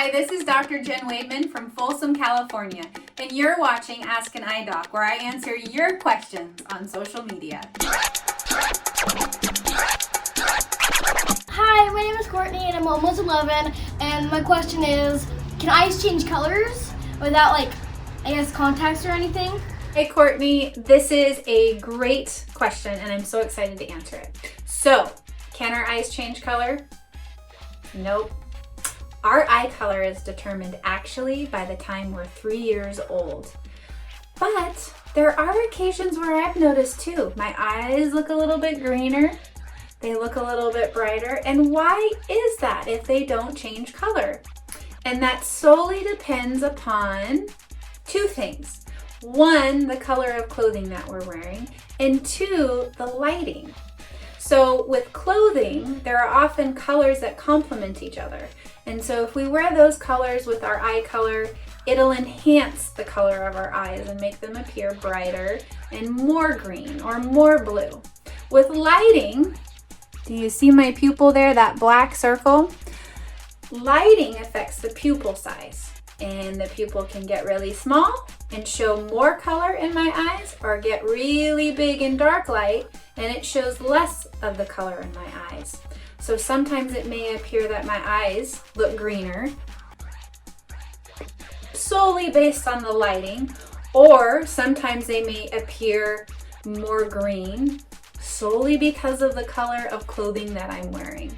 Hi, this is Dr. Jen Wademan from Folsom, California, and you're watching Ask an Eye Doc, where I answer your questions on social media. Hi, my name is Courtney and I'm almost 11, and my question is, can eyes change colors without contacts or anything? Hey Courtney, this is a great question and I'm so excited to answer it. So, can our eyes change color? Nope. Our eye color is determined actually by the time we're 3 years old. But there are occasions where I've noticed too, my eyes look a little bit greener, they look a little bit brighter, and why is that if they don't change color? And that solely depends upon two things. One, the color of clothing that we're wearing, and two, the lighting. So with clothing, there are often colors that complement each other. And so if we wear those colors with our eye color, it'll enhance the color of our eyes and make them appear brighter and more green or more blue. With lighting, do you see my pupil there, that black circle? Lighting affects the pupil size, and the pupil can get really small and show more color in my eyes, or get really big in dark light and it shows less of the color in my eyes. So sometimes it may appear that my eyes look greener solely based on the lighting, or sometimes they may appear more green solely because of the color of clothing that I'm wearing.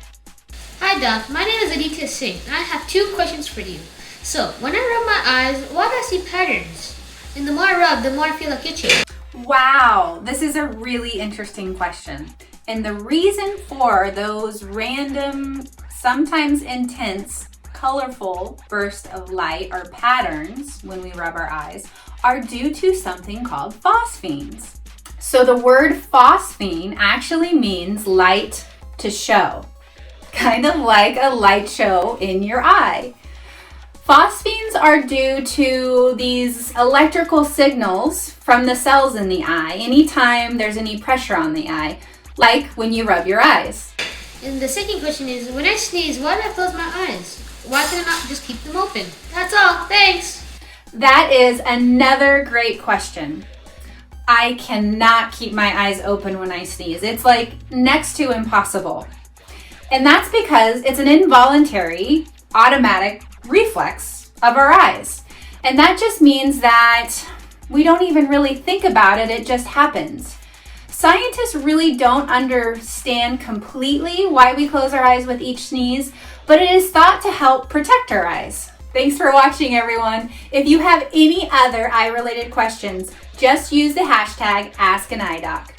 Hi Doc, my name is Aditya Singh and I have two questions for you. So, when I rub my eyes, why do I see patterns? And the more I rub, the more I feel like itching. Wow, this is a really interesting question. And the reason for those random, sometimes intense, colorful bursts of light or patterns when we rub our eyes are due to something called phosphenes. So the word phosphene actually means light to show, kind of like a light show in your eye. Phosphenes are due to these electrical signals from the cells in the eye anytime there's any pressure on the eye, like when you rub your eyes. And the second question is, when I sneeze, why do I close my eyes? Why can I not just keep them open? That's all, thanks. That is another great question. I cannot keep my eyes open when I sneeze. It's like next to impossible. And that's because it's an involuntary, automatic reflex of our eyes. And that just means that we don't even really think about it, it just happens. Scientists really don't understand completely why we close our eyes with each sneeze, but it is thought to help protect our eyes. Thanks for watching, everyone. If you have any other eye-related questions, just use the hashtag AskAnEyeDoc.